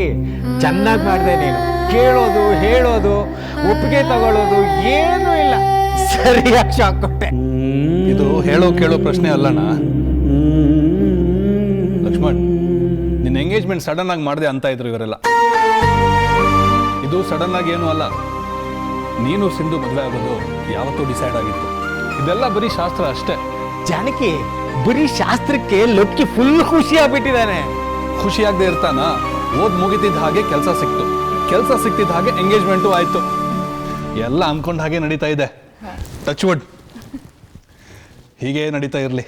ಜಾನಕಿ ಚೆನ್ನಾಗಿ ಮಾಡಿದೆ ನೀನು. ಕೇಳೋದು ಹೇಳೋದು ಒಪ್ಪಿಗೆ ತಗೊಳ್ಳೋದು ಏನೂ ಇಲ್ಲ, ಸರಿಯಾಗಿ ಶಾಕ್ ಕೊಟ್ಟೆ. ಇದು ಹೇಳೋ ಕೇಳೋ ಪ್ರಶ್ನೆ ಅಲ್ಲಣ್ಣ ಲಕ್ಷ್ಮಣ್. ನಿನ್ನ ಎಂಗೇಜ್ಮೆಂಟ್ ಸಡನ್ ಆಗಿ ಮಾಡಿದೆ ಅಂತ ಇದ್ರು ಇವರೆಲ್ಲ. ಇದು ಸಡನ್ ಆಗಿ ಏನೂ ಅಲ್ಲ. ನೀನು ಸಿಂಧು ಮದುವೆ ಆಗೋದು ಯಾವತ್ತೂ ಡಿಸೈಡ್ ಆಗಿತ್ತು. ಇದೆಲ್ಲ ಬರೀ ಶಾಸ್ತ್ರ ಅಷ್ಟೇ. ಜಾನಕಿ ಬರೀ ಶಾಸ್ತ್ರಕ್ಕೆ ಲಕ್ಕಿ ಫುಲ್ ಖುಷಿ ಆಗ್ಬಿಟ್ಟಿದ್ದಾನೆ. ಖುಷಿಯಾಗದೆ ಇರ್ತಾನ? ಓದ್ ಮುಗಿತಿದ್ದ ಹಾಗೆ ಕೆಲಸ ಸಿಕ್ತು, ಕೆಲಸ ಸಿಕ್ತಿದ್ದ ಹಾಗೆ ಎಂಗೇಜ್ಮೆಂಟು ಆಯ್ತು. ಎಲ್ಲ ಅನ್ಕೊಂಡ ಹಾಗೆ ನಡೀತಾ ಇದೆ. ಟಚ್ ವುಡ್ ಹೀಗೆ ನಡೀತಾ ಇರಲಿ.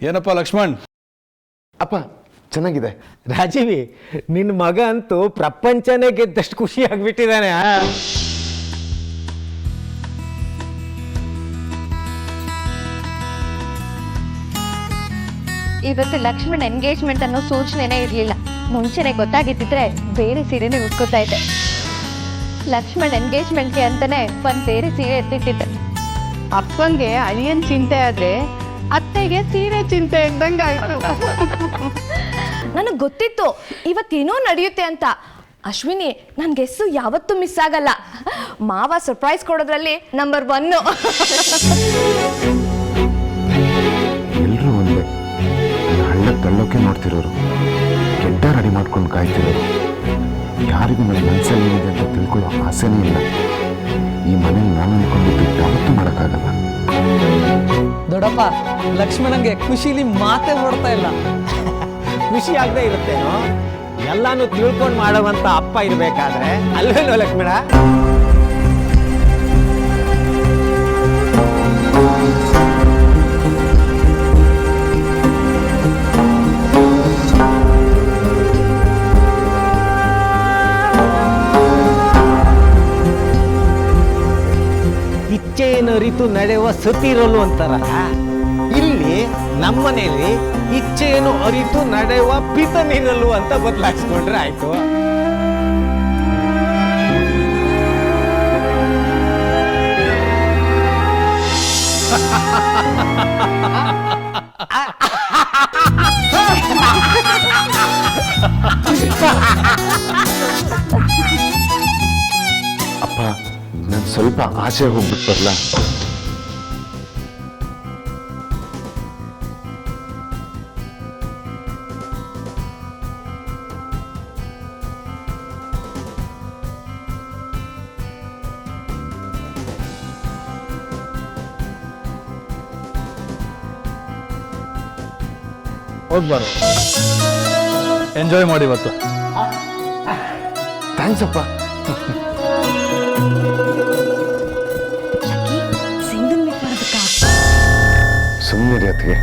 ಏನಪ್ಪ ಲಕ್ಷ್ಮಣ್? ಅಪ್ಪ ಚೆನ್ನಾಗಿದೆ. ರಾಜೀವಿ, ನಿನ್ನ ಮಗ ಅಂತೂ ಪ್ರಪಂಚನೇ ಗೆದ್ದಷ್ಟು ಖುಷಿ ಆಗ್ಬಿಟ್ಟಿದ್ದಾನೆ. ಇವತ್ತು ಲಕ್ಷ್ಮಣ್ ಎಂಗೇಜ್ಮೆಂಟ್ ಅನ್ನೋ ಸೂಚನೆನೇ ಇರಲಿಲ್ಲ. ಮುಂಚೆನೆ ಗೊತ್ತಾಗಿದ್ದಿದ್ರೆ ಬೇರೆ ಸೀರೆನೇ ಉಟ್ಕೋತಾ ಇದ್ದೆ. ಲಕ್ಷ್ಮಣ್ ಎಂಗೇಜ್ಮೆಂಟ್ಗೆ ಅಂತಾನೆ ಒಂದು ಬೇರೆ ಸೀರೆ ಎತ್ತಿಟ್ಟಿದ್ದೆ. ಅಪ್ಪಂಗೆ ಅಳಿಯನ್ ಚಿಂತೆ ಆದ್ರೆ ಅತ್ತೆಗೆ ಸೀರೆ ಚಿಂತೆ ಇದ್ದಂಗೆ ಆಯ್ತು. ನನಗೆ ಗೊತ್ತಿತ್ತು ಇವತ್ತೇನೋ ನಡೆಯುತ್ತೆ ಅಂತ. ಅಶ್ವಿನಿ, ನನ್ನ ಗೆಸ್ಸು ಯಾವತ್ತೂ ಮಿಸ್ ಆಗಲ್ಲ. ಮಾವ ಸರ್ಪ್ರೈಸ್ ಕೊಡೋದ್ರಲ್ಲಿ ನಂಬರ್ 1. ಎಲ್ಲರೂ ಒಂದೇ, ಹಳ್ಳ ತಳ್ಳೋಕೆ ನೋಡ್ತಿರೋರು, ಗೆಡ್ಡ ರೆಡಿ ಮಾಡ್ಕೊಂಡು ಕಾಯ್ತಿರೋರು. ಯಾರಿಗೂ ನನ್ನ ಮನಸ್ಸಲ್ಲಿ ಏನಿದೆ ಅಂತ ತಿಳ್ಕೊಳ್ಳೋ ಆಸೆನೇ ಇಲ್ಲ. ಈ ಮನೇಲಿ ನಾನು ಅಂದ್ಕೊಂಡಿದ್ದು ಯಾವತ್ತೂ ಮಾಡೋಕ್ಕಾಗಲ್ಲ. ದೊಡ್ಡಪ್ಪ, ಲಕ್ಷ್ಮಣಂಗೆ ಖುಷಿಲಿ ಮಾತೇ ಹೊಡ್ತಾ ಇಲ್ಲ. ಖುಷಿ ಆಗದೆ ಇರುತ್ತೇನೋ? ಎಲ್ಲಾನು ತಿಳ್ಕೊಂಡು ಮಾಡುವಂತ ಅಪ್ಪ ಇರ್ಬೇಕಾದ್ರೆ ಅಲ್ವೇನೋ ಲಕ್ಷ್ಮಣ? ಇಚ್ಛೆಯನ್ನು ಅರಿತು ನಡೆಯುವ ಸತಿರಲು ಅಂತಾರಲ್ಲ, ಇಲ್ಲಿ ನಮ್ಮನೇಲಿ ಇಚ್ಛೆಯನ್ನು ಅರಿತು ನಡೆಯುವ ಪಿತನಿರಲು ಅಂತ ಬದಲಾಯಿಸ್ಕೊಂಡ್ರೆ ಆಯ್ತು. ಅಪ್ಪ, ನಾನು ಸ್ವಲ್ಪ ಆಚೆ ಹೋಗ್ಬಿಟ್ಟು ಬರಲ್ಲ? ಹೋಗ್ಬಾರು, ಎಂಜಾಯ್ ಮಾಡಿ ಇವತ್ತು. ಥ್ಯಾಂಕ್ಸ್ ಅಪ್ಪ. ಸಿಂಧನ್ ಮೀಟ್ ಮಾಡೋದಕ್ಕ? ಸುಮ್ಮನೆ ಅತ್ತಿಗೆ.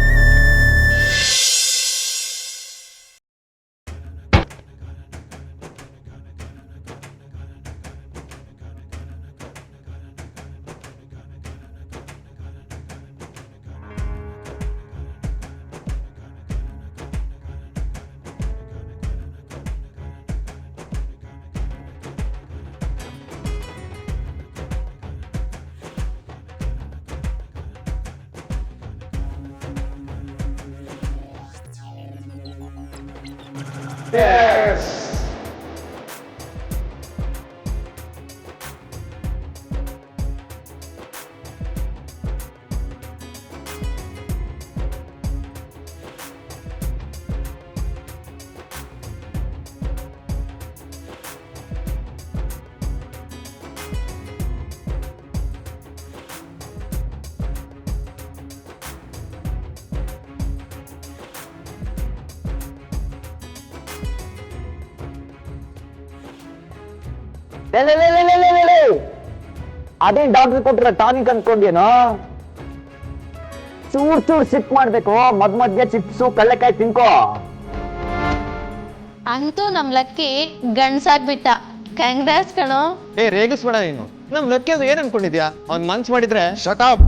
ಅದೇ ಡಾಕ್ಟರ್ ಕೊಟ್ಟಿರೋ ಟಾನಿಕ್ ಅನ್ಕೊಂಡೇನೋ? ಚೂರ್ ಚೂರ್ ಸಿಪ್ ಮಾಡ್ಬೇಕು, ಮಧ್ಯ ಚಿಪ್ಸು ಕಳ್ಳೆಕಾಯಿ ತಿನ್ಕೋ. ಅಂತೂ ನಮ್ ಲಕ್ಕಿ ಗಂಡ್ಸಾಗ್ಬಿಟ್ಟ. ಕಂಗ್ರಾಟ್ಸ್ ಕಣೋ. ರೇಗಿಸ್ಬೇಡ ನೀನು. ನಮ್ ಲಕ್ಕಿ ಅದು ಏನ್ ಅನ್ಕೊಂಡಿದ್ಯಾ? ಅವ್ನ್ ಮನ್ಸ್ ಮಾಡಿದ್ರೆ ಶಟ್ ಅಪ್.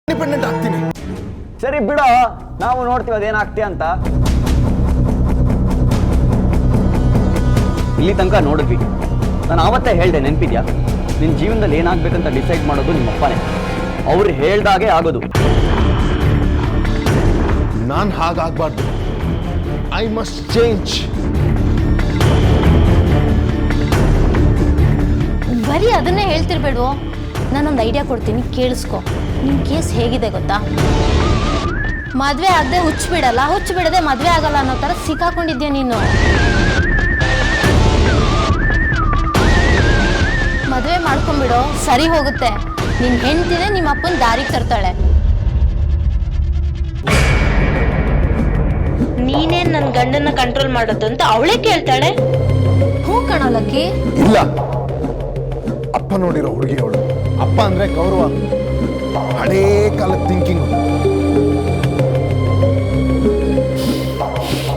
ಇಂಡಿಪೆಂಡೆಂಟ್ ಆಗ್ತೀನಿ. ಸರಿ ಬಿಡೋ, ನಾವು ನೋಡ್ತೀವಿ ಅದೇನಾಗ್ತೀಯ ಅಂತ. ಇಲ್ಲಿ ತನಕ ನೋಡಿದ್ವಿ. ನಾನು ಆವತ್ತೇ ಹೇಳ್ದೆ, ನೆನಪಿದ್ಯಾ? ನಿನ್ನ ಜೀವನದಲ್ಲಿ ಏನಾಗಬೇಕಂತ ಡಿಸೈಡ್ ಮಾಡೋದು ನಿಮ್ಮಪ್ಪನೇ. ಅವ್ರು ಹೇಳ್ದಾಗೆ ಆಗೋದು. ನಾನು ಹಾಗಾಗಬಾರ್ದು. I must change. ಬರೀ ಅದನ್ನೇ ಹೇಳ್ತಿರ್ಬೇಡ್ವೋ. ನಾನೊಂದು ಐಡಿಯಾ ಕೊಡ್ತೀನಿ, ಕೇಳಿಸ್ಕೊ. ನಿನ್ನ ಕೇಸ್ ಹೇಗಿದೆ ಗೊತ್ತಾ? ಮದುವೆ ಆಗದೆ ಹುಚ್ಚಿಬಿಡಲ್ಲ, ಹುಚ್ಚಿಬಿಡದೆ ಮದುವೆ ಆಗಲ್ಲ ಅನ್ನೋ ಥರ ಸಿಕ್ಕಾಕೊಂಡಿದ್ಯಾ ನೀನು. ಮದುವೆ ಮಾಡ್ಕೊಂಬಿಡೋ, ಸರಿ ಹೋಗುತ್ತೆ. ನಿನ್ನ ಹೆಂಡ್ತಿನೇ ನಿಮ್ಮ ಅಪ್ಪನ ದಾರಿಗೆ ತರ್ತಾಳೆ. ನೀನೇನು ನನ್ನ ಗಂಡನ್ನ ಕಂಟ್ರೋಲ್ ಮಾಡೋದು ಅಂತ ಅವಳೇ ಕೇಳ್ತಾಳೆ. ಹೂ ಕಣೋ ಲಕ್ಕಿ. ಇಲ್ಲ, ಅಪ್ಪ ನೋಡಿರೋ ಹುಡುಗಿ ಅವಳು. ಅಪ್ಪ ಅಂದ್ರೆ ಗೌರವ, ಹಳೇ ಕಾಲದ ಥಿಂಕಿಂಗ್.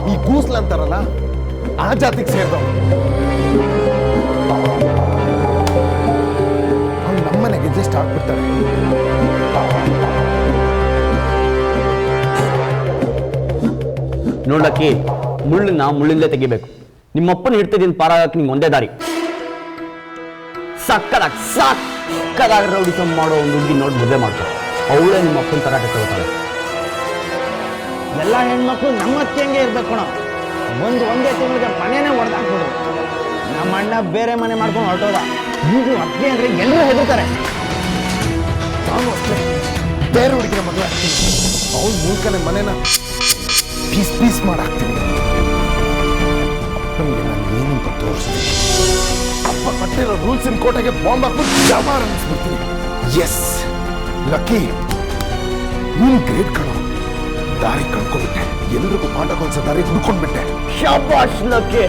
ಈ ಕೂಸ್ಲ ಅಂತಾರಲ್ಲ, ಆ ಜಾತಿಗೆ ಸೇರಿದವ. ಅವ್ನು ನಮ್ಮನೆಗೆ ಅಡ್ಜಸ್ಟ್ ಆಗ್ಬಿಡ್ತಾಳೆ. ನೋಡ್ಲಕ್ಕಿ, ಮುಳ್ಳನ್ನ ಮುಳ್ಳಿಂದಲೇ ತೆಗಿಬೇಕು. ನಿಮ್ಮಪ್ಪನ ಹಿಡ್ತಿದ್ದೀನಿ ಪಾರಾಗಕ್ಕೆ ನಿಮ್ಗೆ ಒಂದೇ ದಾರಿ. ಸಕ್ಕದಾಗ ರೌಡಿಸಮ್ ಮಾಡೋ ಒಂದು ಹುಡುಗಿ ನೋಡಿ ಮದುವೆ ಮಾಡ್ತಾರೆ. ಅವಳೇ ನಿಮ್ಮ ಅಪ್ಪನ ತರಾಟೆ ತಗೋತಾರೆ. ಎಲ್ಲ ಹೆಣ್ಮಕ್ಳು ನಮ್ಮ ಅತ್ತೆಂಗೆ ಇರ್ಬೇಕು ಕಣೋ. ಒಂದೇ ತಿಂಗಳಿಗೆ ಮನೇನೆ ಹೊಡೆದಾಕ್ಬಿಡು. ನಮ್ಮ ಅಣ್ಣ ಬೇರೆ ಮನೆ ಮಾಡ್ಕೊಂಡು ಹೊರಟೋದ. ಈಗ ಅತ್ತೆ ಅಂದ್ರೆ ಎಲ್ಲರೂ ಹೆದರ್ತಾರೆ. ನಾನು ಅಷ್ಟೇ ಬೇರೆ ಹುಡುಗಿನ ಮದುವೆ ಆಗ್ತೀನಿ. ಅವಳ ಮೂಲಕನೇ ಮನೇನ ಪೀಸ್ ಮಾಡಾಕ್ತೀನಿ. ಅಪ್ಪನಿಗೆ ನಾನು ಏನು ಅಂತ ತೋರಿಸ್ತೀನಿ. ಅಪ್ಪ ಕಟ್ಟಿರೋ ರೂಲ್ಸ್ ಇನ್ ಕೋಟೆಗೆ ಬಾಂಬ್ ಹಾಕ್ಬಿಟ್ಟು ಜಮಾರ್ ಅನಿಸ್ಬಿಡ್ತೀನಿ. ಎಸ್ ಲಕ್ಕಿ, ನೀನು ಗ್ರೇಟ್ ಕಣೋ. ದಾರಿ ಕಳ್ಕೊಂಡ್ಬಿಟ್ಟೆ. ಎಲ್ರಿಗೂ ಪಾಠ ಕಲಿಸೋ ದಾರಿ ಹುಡ್ಕೊಂಡ್ಬಿಟ್ಟೆ. ಶಾಬಾಷ್ ಲಕ್ಕಿ.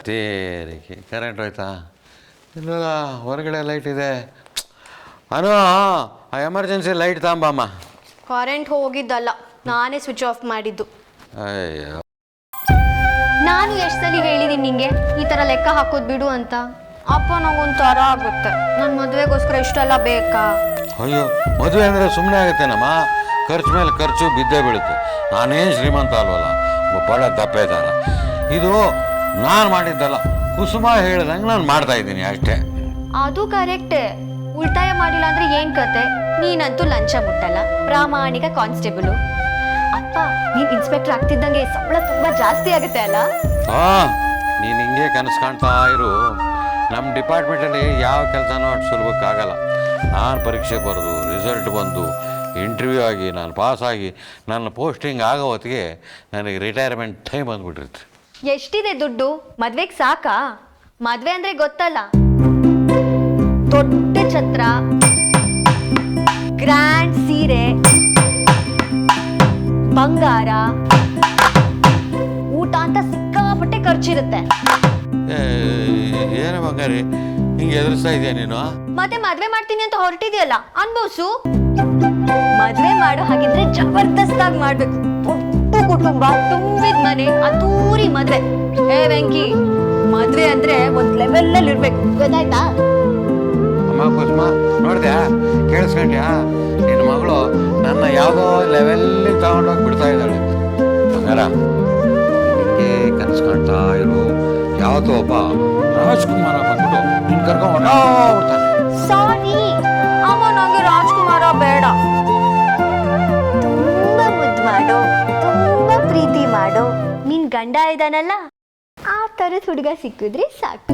ತೇರಿಗೆ ಕರೆಂಟ್ ಹೋಯ್ತಾ? ಇಲ್ವಲ್ಲ, ಹೊರಗಡೆ ಲೈಟ್ ಇದೆ. ಅನು, ಆ ಎಮರ್ಜೆನ್ಸಿ ಲೈಟ್ ತಾಂಬಮ್ಮ. ಕರೆಂಟ್ ಹೋಗಿದ್ದಲ್ಲ, ನಾನೇ ಸ್ವಿಚ್ ಆಫ್ ಮಾಡಿದ್ದು. ಅಯ್ಯೋ, ನಾನು ಎಷ್ಟು ಸಲ ಹೇಳಿದೀನಿ ನಿಂಗೆ ಈ ಥರ ಲೆಕ್ಕ ಹಾಕೋದು ಬಿಡು ಅಂತ. ಅಪ್ಪ ನಂಗೊಂದು ಥರ ಆಗುತ್ತೆ. ನನ್ನ ಮದುವೆಗೋಸ್ಕರ ಇಷ್ಟೆಲ್ಲ ಬೇಕಾ? ಅಯ್ಯೋ, ಮದುವೆ ಅಂದರೆ ಸುಮ್ಮನೆ ಆಗುತ್ತೇನಮ್ಮ. ಖರ್ಚು ಮೇಲೆ ಖರ್ಚು ಬಿದ್ದೇ ಬೀಳುತ್ತೆ. ನಾನೇನು ಶ್ರೀಮಂತ ಅಲ್ವಲ್ಲ, ಬಹಳ ದಪ್ಪೇದಾರ. ಇದು ನಾನು ಮಾಡಿದ್ದಲ್ಲ, ಕುಸುಮ ಹೇಳ್ದಂಗೆ ನಾನು ಮಾಡ್ತಾ ಇದ್ದೀನಿ ಅಷ್ಟೇ. ಅದು ಕರೆಕ್ಟೇ. ಉಳಿತಾಯ ಮಾಡಿಲ್ಲ ಅಂದ್ರೆ ಏನ್ ಕತೆ? ನೀನಂತೂ ಲಂಚ ಮುಟ್ಟಲ್ಲ, ಪ್ರಾಮಾಣಿಕ ಕಾನ್ಸ್ಟೇಬಲು. ಅಪ್ಪ, ನೀನ್ ಇನ್ಸ್ಪೆಕ್ಟರ್ ಆಗ್ತಿದ್ದಂಗೆ ಸಂಬಳ ತುಂಬಾ ಜಾಸ್ತಿ ಆಗುತ್ತೆ ಅಲ್ಲ? ನೀನು ಹಿಂಗೆ ಕನಸು ಕಾಣ್ತಾ ಇರು. ನಮ್ಮ ಡಿಪಾರ್ಟ್ಮೆಂಟಲ್ಲಿ ಯಾವ ಕೆಲಸನೂ ಅಷ್ಟು ಸುಲಭಕ್ಕಾಗಲ್ಲ. ನಾನು ಪರೀಕ್ಷೆ ಬರೆದು ರಿಸಲ್ಟ್ ಬಂದು ಇಂಟರ್ವ್ಯೂ ಆಗಿ ನಾನು ಪಾಸಾಗಿ ನನ್ನ ಪೋಸ್ಟಿಂಗ್ ಆಗೋ ಹೊತ್ತಿಗೆ ನನಗೆ ರಿಟೈರ್ಮೆಂಟ್ ಟೈಮ್ ಬಂದ್ಬಿಟ್ಟಿರುತ್ತೆ. ಎಷ್ಟಿದೆ ದುಡ್ಡು? ಮದ್ವೆಗೆ ಸಾಕಾ? ಮದ್ವೆ ಅಂದ್ರೆ ಗೊತ್ತಲ್ಲ, ದೊಡ್ಡ ಛತ್ರ, ಗ್ರ್ಯಾಂಡ್ ಸೀರೆ, ಬಂಗಾರ, ಊಟ ಅಂತ ಸಿಕ್ಕಾಪಟ್ಟೆ ಖರ್ಚಿರುತ್ತೆ. ಏನು ಬಂಗಾರಿ ಹಿಂಗೆ ಎದುರಿಸ್ತಾ ಇದೆಯಾ ನೀನು? ಮತ್ತೆ ಮದ್ವೆ ಮಾಡ್ತೀನಿ ಅಂತ ಹೊರಟಿದ್ಯಲ್ಲ, ಅನ್ಭವ್ಸು. ಮದ್ವೆ ಮಾಡೋ ಹಾಗಿದ್ರೆ ಜಬರ್ದಸ್ತಾಗಿ ಮಾಡ್ಬೇಕು. ದೊಡ್ಡ ಕುಟುಂಬ, ತುಂಬಿದ ಮನೆ, ಅತೂರಿ ಮದ್ವೆ. ಏ ವೆಂಕಿ, ಮದ್ವೆ ಅಂದ್ರೆ ಒಂದ್ ಲೆವೆಲ್ ಅಲ್ಲಿ ಇರ್ಬೇಕು, ಗೊತ್ತಾಯ್ತಾ? ಅಮ್ಮ ಕುಸುಮ, ನೋಡಿದ್ಯಾ, ಕೇಳಿಸ್ಕೊಂಡ್ಯಾ? ನಿನ್ನ ಮಗಳು ನನ್ನ ಯಾವುದೋ ಲೆವೆಲ್ಲಿಗೆ ತಗೊಂಡೋಗಿ ಬಿಡ್ತಾ ಇದ್ದಾಳೆ. ಬಂಗಾರ, ಹಿಂಗೆ ಕನಸು ಕಾಣ್ತಾ ಇರು. ಯಾವತ್ತೋ ಒಬ್ಬ ರಾಜ್ಕುಮಾರ ಬಂದ್ಬಿಟ್ಟು ನಿನ್ ಕರ್ಕೊಂಡು ಹೊರಟಾಡ್ತಾನೆ. ಸಾರಿ ಅಮ್ಮ, ನಂಗೆ ರಾಜ್ಕುಮಾರ ಬೇಡ. ತುಂಬಾ ಮುದ್ದು ಮಾಡೋ, ತುಂಬಾ ಪ್ರೀತಿ ಮಾಡೋ ನಿನ್ ಗಂಡ ಇದಾನಲ್ಲ, ಆ ತರದ ಹುಡುಗ ಸಿಕ್ಕಿದ್ರೆ ಸಾಕು.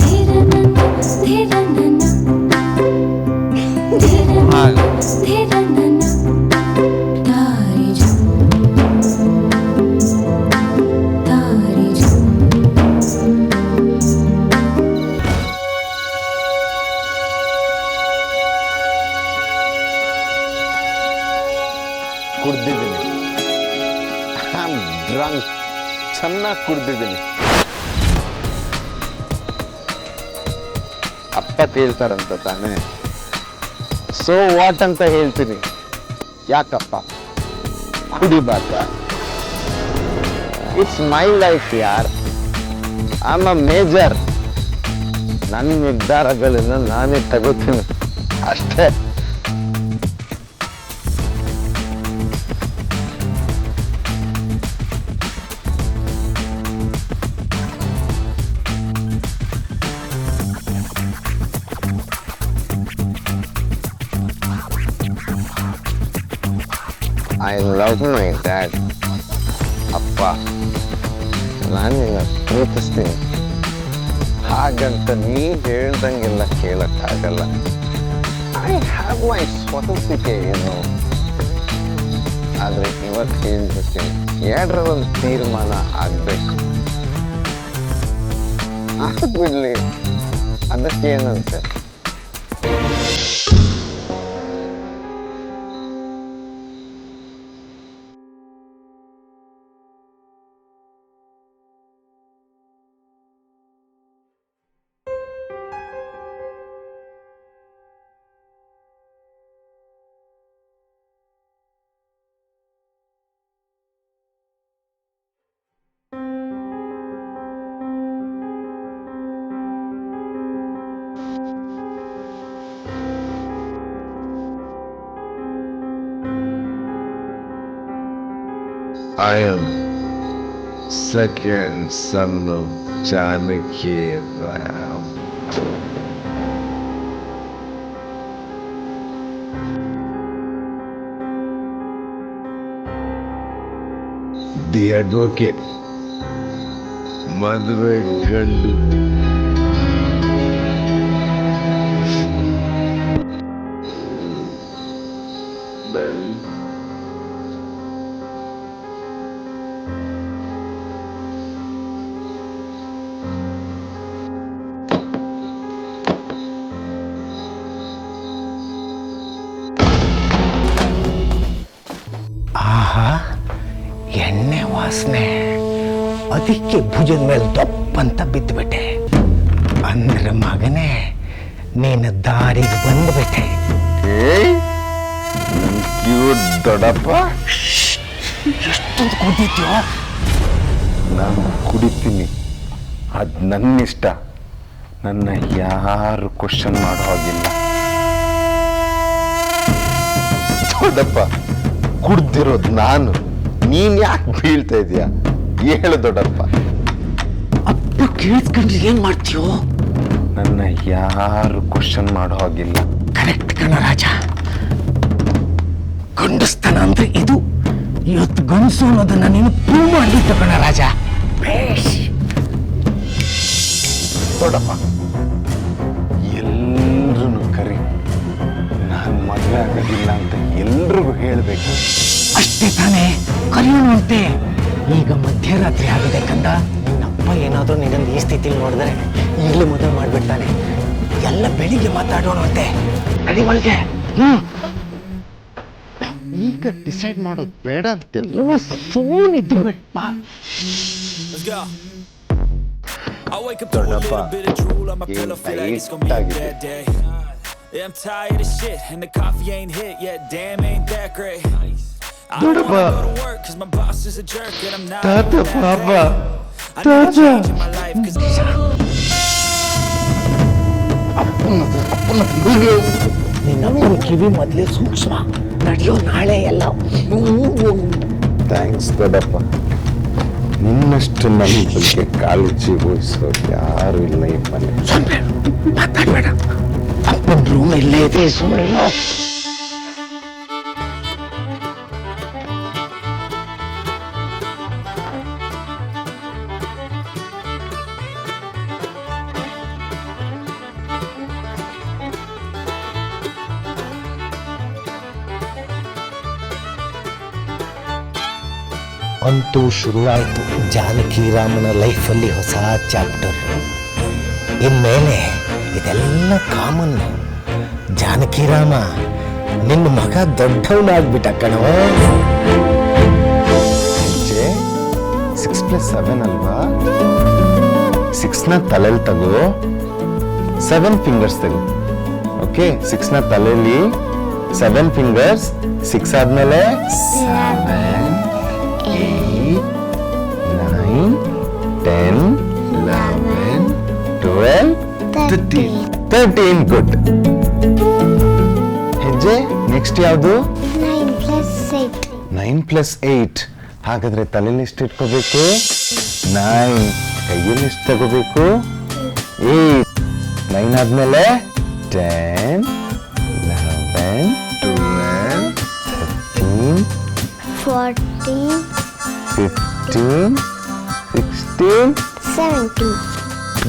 ಡ್ರಂಕ್, ಚೆನ್ನಾಗಿ ಕುಡ್ದಿದ್ದೀನಿ. ಅಪ್ಪ ಹೇಳ್ತಾರಂತ ತಾನೇ, ಸೋ ವಾಟ್ ಅಂತ ಹೇಳ್ತೀನಿ. ಯಾಕಪ್ಪ ಕುಡಿಬಾರ್ದ? ಇಟ್ಸ್ ಮೈ ಲೈಫ್ ಯಾರ್, ಐ ಆಮ್ ಅ ಮೇಜರ್. ನನ್ನ ನಿರ್ಧಾರಗಳನ್ನ ನಾನೇ ತಗೋತೀನಿ ಅಷ್ಟೇ. I love my dad. ಅಪ್ಪ, ನಾನು ನಿನ್ನ ಪ್ರೀತಿಸ್ತೀನಿ. ಹಾಗಂತ ನೀ ಹೇಳ್ದಂಗೆಲ್ಲ ಕೇಳಕ್ಕಾಗಲ್ಲ. ಐ ಹ್ಯಾವ್ ಮೈ ಸ್ವಂತಿಕೆ ಏನು. ಆದರೆ ಇವತ್ತು ಹೇಳ್ಬಿಡ್ತೀನಿ, ಎರಡರಲ್ಲೊಂದು ತೀರ್ಮಾನ ಆಗ್ಬೇಕು. ಆಗ್ಬಿಡ್ಲಿ, ಅದಕ್ಕೇನಂತೆ. I am second son of Janaki Ram. The advocate, Madhve Gandu. ಆಹಾ, ಎಣ್ಣೆ ವಾಸನೆ. ಅದಕ್ಕೆ ಭುಜದ ಮೇಲೆ ದಪ್ಪಂತ ಬಿದ್ದುಬಿಟ್ಟೆ. ಅಂದ್ರೆ ಮಗನೇ, ನೀನು ದಾರಿಗೆ ಬಂದ್ಬಿಟ್ಟೆ. ದೊಡ್ಡಪ್ಪ, ಎಷ್ಟೊಂದು ಕುಡಿದ್ಯೋ? ನಾನು ಕುಡಿತೀನಿ, ಅದು ನನ್ನ ಇಷ್ಟ. ನನ್ನ ಯಾರು ಕ್ವಶನ್ ಮಾಡೋ ಹಾಗಿಲ್ಲ. ದೊಡ್ಡಪ್ಪ, ಕುಡ್ದಿರೋದು ನಾನು, ನೀನ್ ಯಾಕೆ ಬೀಳ್ತಾ ಇದೀಯಾ? ಹೇಳು ದೊಡ್ಡಪ್ಪ. ಅಪ್ಪ ಕೇಳಿಸ್ಕೊಂಡ್ರೆ ಏನ್ ಮಾಡ್ತೀಯೋ? ನನ್ನ ಯಾರು ಕ್ವಶನ್ ಮಾಡೋ ಹಾಗಿಲ್ಲ. ಕರೆಕ್ಟ್ ಕಣ ರಾಜ. ಗಂಡಸ್ತನ ಅಂದ್ರೆ ಇದು. ಇವತ್ತು ಗಂಡಸು ಅನ್ನೋದನ್ನ ನೀನು ಪ್ರೂವ್ ಮಾಡ್ಬಿಟ್ಟು ಕಣ ರಾಜ. ಬೇಷ್. ದೊಡ್ಡಪ್ಪ, ಎಲ್ರೂ ಕರಿ. ನಾನು ಮದುವೆ ಆಗೋದಿಲ್ಲ ಅಂತ ಎಲ್ರಿಗೂ ಹೇಳ್ಬೇಕು. ಅಷ್ಟೇ ತಾನೇ, ಕರೆಯೋಣಂತೆ. ಈಗ ಮಧ್ಯರಾತ್ರಿ ಆಗಿದೆ ಕಂದ. ನಿನ್ನಪ್ಪ ಏನಾದರೂ ನಿನ್ನನ್ನು ಈ ಸ್ಥಿತಿಲಿ ನೋಡಿದ್ರೆ ಈಗಲೇ ಮದುವೆ ಮಾಡ್ಬಿಡ್ತಾನೆ. ಎಲ್ಲ ಬೆಳಿಗ್ಗೆ ಮಾತಾಡೋಣಂತೆ. ನಡಿ ಒಳಗೆ. ಈಗ ಡಿಸೈಡ್ ಮಾಡೋದು ಬೇಡ ಅಂತೆಲ್ಲ ಫೋನ್ ಇದ್ದು ಬಿಟ್ಟ. ದೊಡ್ಡಪ್ಪ, ಇಟ್ಟಾಗಿದೆ. I'm tired of shit and the coffee ain't hit yet. Damn, ain't that great. I don't Dodappa. wanna go to work 'cause my boss is a jerk and I'm not. Tata, Papa. I need a change in my life 'cause ನಿನ್ನ ಕಿವಿ ಮೊದಲೇ ಸೂಕ್ಷ್ಮ. ನಡೆಯೋ ನಾಳೆ ಎಲ್ಲ. Thanks ದೊಡ್ಡಪ್ಪ. ನಿನ್ನಷ್ಟು ನನ್ನ ಬಗ್ಗೆ ಕಾಳಜಿ ವಹಿಸೋರು ಯಾರು ಇಲ್ಲ ಈ ಮನೆ. ಮಾತಾಡ್ಬೇಡ. ಅಪ್ಪನ ರೂಮ್ ಇಲ್ಲೇ ಇದೆ, ಸುಮ್ಮನೆ. ಅಂತೂ ಶುರುವಾಯಿತು ಜಾನಕಿ ರಾಮನ ಲೈಫಲ್ಲಿ ಹೊಸ ಚಾಪ್ಟರ್. ಇನ್ಮೇಲೆ ಇದೆಲ್ಲ ಕಾಮನ್. ಜಾನಕಿ ರಾಮ, ನಿನ್ನ ಮಗ ದೊಡ್ಡವನಾಗ್ಬಿಟ್ಟ ಕಣೋ. 6 + 7 ಅಲ್ವಾ? 6ನ ತಲೆಯಲ್ಲಿ ತಗೋ, 7 ಫಿಂಗರ್ಸ್ ತೆಗೋ. ಓಕೆ, 6ನ ತಲೆಯಲ್ಲಿ 7 ಫಿಂಗರ್ಸ್. 6 ಆದ್ಮೇಲೆ 7, 8, 9, 10, 11, 12, 13. ಗುಡ್. ಹೆಜ್ಜೆ ನೆಕ್ಸ್ಟ್ ಯಾವುದು? 9 + 8. ಹಾಗಾದ್ರೆ ತಲೆಯಲ್ಲಿ ಎಷ್ಟು ಇಟ್ಕೋಬೇಕು? 9. ಕೈಯಲ್ಲಿ ಎಷ್ಟು ತಗೋಬೇಕು? 8. 9 ಆದ್ಮೇಲೆ 10, 11, 12, 13, 14, 15, 16, 17.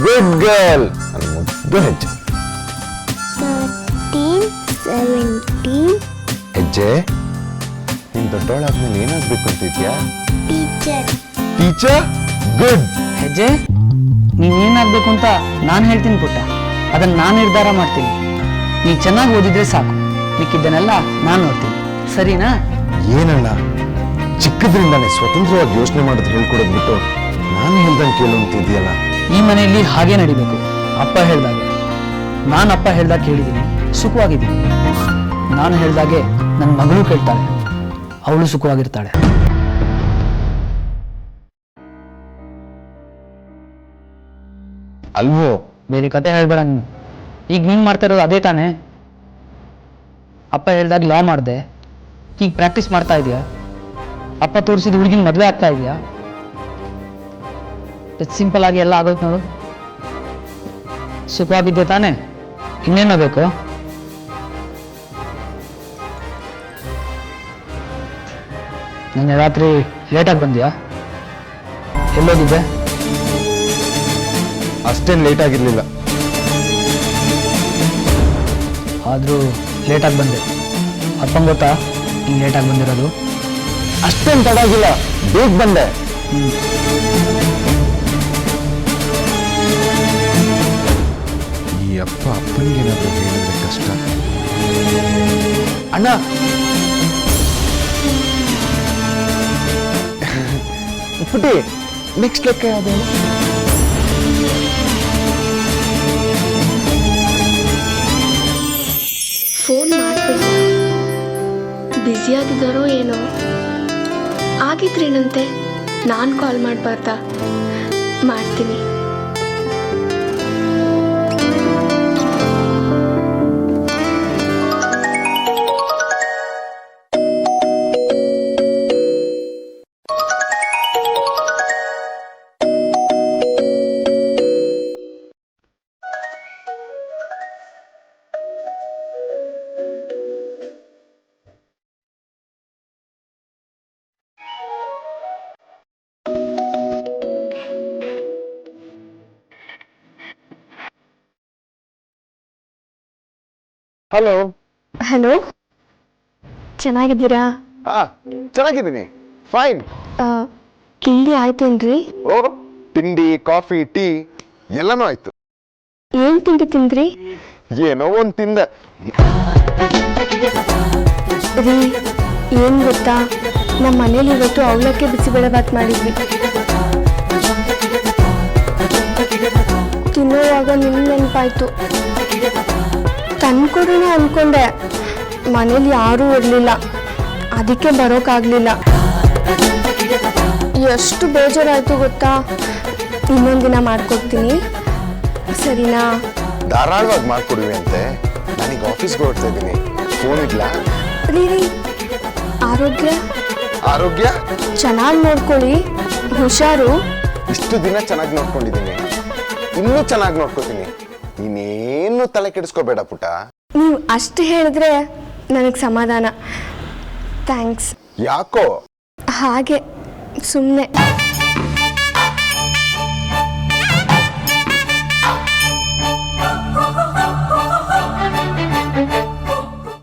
Good girl. ನನ್ನ ಮುದ್ದು ಹೆಜ್ಜೆ. 13, 17. ಹೆಜ್ಜೆ, ನೀನು ದೊಡ್ಡವಳಾದ್ಮೇಲೆ ಏನಾಗ್ಬೇಕು ಅಂತಿದ್ಯಾ? ಟೀಚರ್. ಗುಡ್. ಹೆಜ್ಜೆ, ನೀನ್ ಏನಾಗ್ಬೇಕು ಅಂತ ನಾನು ಹೇಳ್ತೀನಿ ಪುಟ್ಟ. ಅದನ್ನ ನಾನು ನಿರ್ಧಾರ ಮಾಡ್ತೀನಿ. ನೀ ಚೆನ್ನಾಗಿ ಓದಿದ್ರೆ ಸಾಕು, ಮಿಕ್ಕಿದ್ದನ್ನೆಲ್ಲ ನಾನು ನೋಡ್ತೀನಿ. ಸರಿನಾ? ಏನಣ್ಣ, ಚಿಕ್ಕದ್ರಿಂದಾನೆ ಸ್ವತಂತ್ರವಾಗಿ ಯೋಚನೆ ಮಾಡೋದು ಹೇಳ್ಕೊಡೋದು ಬಿಟ್ಟು ನಾನು ಹೇಳ್ದಂಗೆ ಕೇಳು ಅಂತಿದ್ಯಲ್ಲ. ಈ ಮನೆಯಲ್ಲಿ ಹಾಗೆ ನಡಿಬೇಕು. ಅಪ್ಪ ಹೇಳ್ದಾಗೆ. ನಾನು ಅಪ್ಪ ಹೇಳ್ದಾಗ ಕೇಳಿದ್ದೀನಿ, ಸುಖವಾಗಿದ್ದೀನಿ. ನಾನು ಹೇಳ್ದಾಗೆ ನನ್ನ ಮಗಳು ಕೇಳ್ತಾಳೆ, ಅವಳು ಸುಖವಾಗಿರ್ತಾಳೆ. ಅಲ್ವೋ? ಬೇರೆ ಕತೆ ಹೇಳ್ಬೇಡ ನೀನು. ಈಗ ನೀನು ಮಾಡ್ತಾ ಇರೋದು ಅದೇ ತಾನೇ. ಅಪ್ಪ ಹೇಳ್ದಾಗ ಲಾ ಮಾಡಿದೆ, ಈಗ ಪ್ರಾಕ್ಟೀಸ್ ಮಾಡ್ತಾ ಇದೆಯಾ? ಅಪ್ಪ ತೋರಿಸಿದ ಹುಡುಗಿನ ಮದುವೆ ಆಗ್ತಾ ಇದೆಯಾ? ಸಿಂಪಲ್ ಆಗಿ ಎಲ್ಲ ಆಗೋದು ನೋಡು. ಸುಖವಾಗಿದ್ದೆ ತಾನೇ, ಇನ್ನೇನೋ ಬೇಕು? ನಿನ್ನೆ ರಾತ್ರಿ ಲೇಟಾಗಿ ಬಂದ್ಯಾ? ಎಲ್ಲೋಗಿದ್ದೆ? ಅಷ್ಟೇನು ಲೇಟ್ ಆಗಿರ್ಲಿಲ್ಲ. ಆದರೂ ಲೇಟಾಗಿ ಬಂದೆ. ಅಪ್ಪಂಗೆ ಗೊತ್ತಾ ನೀನು ಲೇಟಾಗಿ ಬಂದಿರೋದು? ಅಷ್ಟೇನು ತಡ ಆಗಿಲ್ಲ, ಬೇಗ ಬಂದೆ. ಈ ಅಪ್ಪನಿಗೆ ಏನಾದರೂ ಹೇಳಿದ್ರೆ ಕಷ್ಟ. ಅಣ್ಣ, ಪುಟಿ, ನೆಕ್ಸ್ಟ್ ಲೆಕ್ಕ ಯಾವುದು? ಫೋನ್ ಮಾಡ್ಬಿಟ್ಟು ಬ್ಯುಸಿಯಾಗಿದ್ದಾರೋ ಏನೋ. ಆಗಿದ್ರೇನಂತೆ, ನಾನು ಕಾಲ್ ಮಾಡಬಾರ್ದಾ? ಮಾಡ್ತೀನಿ. ಹಲೋ. ಹಲೋ, ಚೆನ್ನಾಗಿದ್ದೀರಾ? ಚೆನ್ನಾಗಿದ್ದೀನಿ, ಫೈನ್. ತಿಂಡಿ ಆಯ್ತೇನ್ರಿ? ಓ, ತಿಂಡಿ, ಕಾಫಿ, ಟೀ ಎಲ್ಲನೂ ಆಯ್ತು. ಏನ್ ತಿಂಡಿ ತಿಂದ್ರಿ? ಏನೋ ಒಂದು ತಿಂದೆ. ರೀ, ಏನ್ ಗೊತ್ತಾ, ನಮ್ಮ ಮನೇಲಿ ಇವತ್ತು ಅವಲಕ್ಕಿ ಬಿಸಿಬೇಳೆ ಬಾತ್ ಮಾಡಿದ್ವಿ. ತಿನ್ನುವಾಗ ನಿನ್ನ ನೆನಪಾಯ್ತು. ತಂದ್ಕೊಡೋಣ ಅನ್ಕೊಂಡೆ, ಮನೇಲಿ ಯಾರೂ ಇರಲಿಲ್ಲ, ಅದಕ್ಕೆ ಬರೋಕ್ಕಾಗಲಿಲ್ಲ. ಎಷ್ಟು ಬೇಜಾರಾಯ್ತು ಗೊತ್ತಾ. ಇನ್ನೊಂದಿನ ಮಾಡ್ಕೊಡ್ತೀನಿ, ಸರಿನಾ? ಧಾರಾಳವಾಗಿ ಮಾಡ್ಕೊಡ್ವಿ ಅಂತೆ. ನಾನೀಗ ಆಫೀಸ್ಗೆ ಹೊರಡ್ತಾ ಇದ್ದೀನಿ. ಫೋನ್ ಇಡ್ಲಾ? ರೀ, ಆರೋಗ್ಯ ಆರೋಗ್ಯ ಚೆನ್ನಾಗಿ ನೋಡ್ಕೊಳ್ಳಿ, ಹುಷಾರು. ಇಷ್ಟು ದಿನ ಚೆನ್ನಾಗಿ ನೋಡ್ಕೊಂಡಿದ್ದೀನಿ, ಇನ್ನೂ ಚೆನ್ನಾಗಿ ನೋಡ್ಕೋತೀನಿ. ನೀನೇನು ತಲೆ ಕೆಡಿಸ್ಕೋಬೇಡ ಪುಟ್ಟ. ನೀವು ಅಷ್ಟು ಹೇಳಿದ್ರೆ ನನಗೆ ಸಮಾಧಾನ. ಥ್ಯಾಂಕ್ಸ್. ಯಾಕೋ? ಹಾಗೆ ಸುಮ್ಮನೆ.